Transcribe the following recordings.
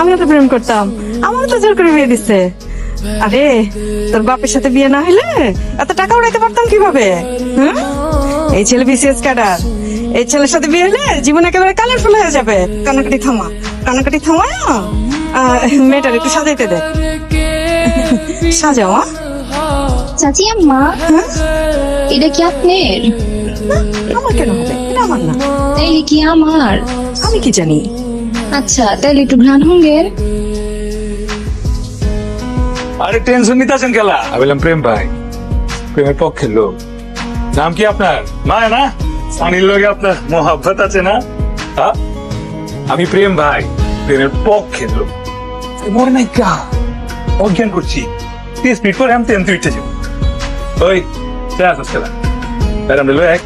আমিও তো প্রেম করতাম, আমার তো জোর করে বিয়ে দিচ্ছে। আরে তোর বাপের সাথে বিয়ে না হলে এত টাকা উড়াইতে পারতাম কিভাবে? হুম? এই ছেলে বিসিএস ক্যাডার, এই ছেলের সাথে বিয়ে হলে জীবন একেবারে কালারফুল হয়ে যাবে। কানাকাটি থামা, কানাকাটি থামায় মেয়েটার একটু সাজাইতে দে। সাজাও। চাচি আম্মা, এটা কি আপনার? আমার কেন হবে? এটা আমার না। তাইলে কি আমার? আমি কি জানি। আচ্ছা তাইলে একটু ঘ্রাণ হঙ্গের। আরে টেনশন নিতে আছেন খেলা? আমি বললাম প্রেম ভাই, প্রেমের পক্ষের লোক। নাম কি আপনার? মায়া না? সানির লোকে আপনার মোহাব্বত আছে না? হ্যাঁ? আমি প্রেম ভাই, প্রেমের পক্ষের লোক। মনে নাই কা অজ্ঞান করছি 30 মিনিট পরে আমি তেমতে উঠতে যাব। ওই আসস খেলা এক।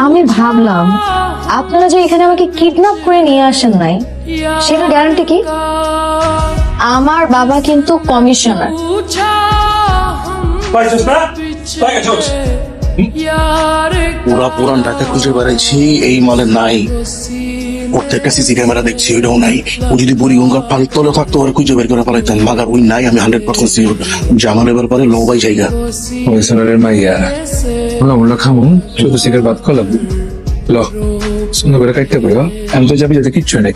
আমি ভাবলাম আপনারা যে এখানে আমাকে কিডন্যাপ করে নিয়ে আসেন নাই, সেটা গ্যারান্টি কি? আমার বাবা কিন্তু কমিশনার। পাইছস না? পাইছস? পুরা পুরান ঢাকা খুঁজে বেড়াইছি, এই মালে নাই। প্রত্যেকটা সিসি ক্যামেরা দেখছি, ওইটাও নাই। ও যদি বুড়িগঙ্গার পানির তলে থাকতো ওরা খুঁজে বের করে পালাইতাম, মাগার ওই নাই। আমি 100% সিওর জামাল এবার পরে লবাই জায়গা কমিশনারের মাইয়া ওলা খামু শুধু সিগারেট বাদ করলাম। ল সুন্দর করে কাটতে পারো। আমি তো যাবি যাতে কিচ্ছু নেই।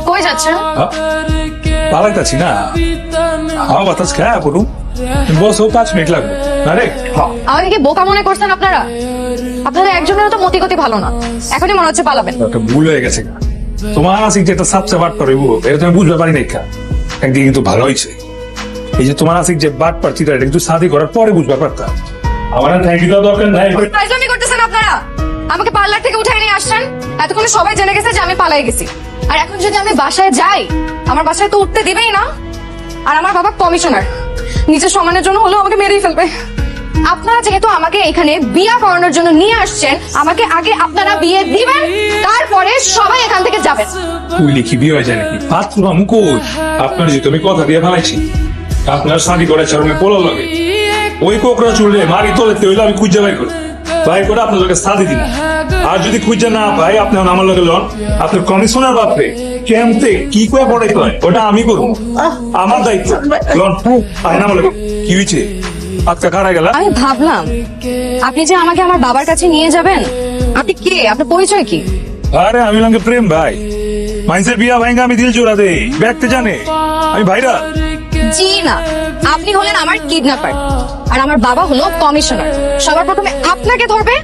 কই যাচ্ছেন? পালাইতাছি না, হাওয়া বাতাস খায় পড়ুন। বস 5 মিনিট লাগবে না রে। আমাকে কি বোকা মনে করছেন আপনারা? আপনাদের একজনের তো মতি গতি ভালো না, এখনই মনে হচ্ছে পালাবেন। একটা ভুল হয়ে গেছে। তোমার আসিক যে একটা সাপচা বাট পারবে এটা তুমি বুঝতে পারি নাই। একদিকে কিন্তু ভালো হয়েছে এই যে তোমার আসিক যে বাট পারছি এটা কিন্তু শাদি করার পরে বুঝতে পারতাম। আমার থ্যাংক ইউ দরকার নাই। ফাইজলামি করতেছেন আপনারা। আমাকে পার্লার থেকে উঠাই নিয়ে আসছেন, এতক্ষণে সবাই জেনে গেছে যে আমি পালাই গেছি। আর এখন যদি আমি বাসায় যাই, আমার বাসায় তো উঠতে দিবেই না। আর আমার বাবা কমিশনার, নিজের সম্মানের জন্য হলেও আমাকে মেরেই ফেলবে। আপনারা যেহেতু আমাকে এখানে বিয়ে করানোর জন্য নিয়ে আসছেন, আমাকে আগে আপনারা বিয়ে দিবেন, তারপরে সবাই এখান থেকে যাবেন। তুই লিখি বিয়ে হয়ে যায় নাকি? পাত্র মুকো আপনার যে তুমি কথা দিয়ে ফেলাইছি, আপনার শাদি করে চরমে পোলা লাগে। ওই কোকরা চুলে মারি তোলে তৈলে আমি খুঁজে বাই করি ভাই করে আপনার লোকের শাদি দিন। আর যদি খুঁজে না ভাই আপনি আমার লোকের লন, আপনার কমিশনার বাপরে কেমতে কি করে পড়াইতে হয় ওটা আমি করবো, আমার দায়িত্ব। লন আয় না আমার লোকে কি হয়েছে? আজকে কারা গেল? আমি ভাবলাম আপনি যে আমাকে আমার বাবার কাছে নিয়ে যাবেন। আপনি কে? আপনার পরিচয় কি? আরে আমি লঙ্গে প্রেম ভাই, মাইন্সের বিয়া ভাইঙ্গা আমি দিল জোড়া দেই, ব্যাগতে জানে আমি ভাইরা। জি না, আপনি হলেন আমার কিডন্যাপার আর আমার বাবা হলো কমিশনার। সবার প্রথমে আপনাকে ধরবে,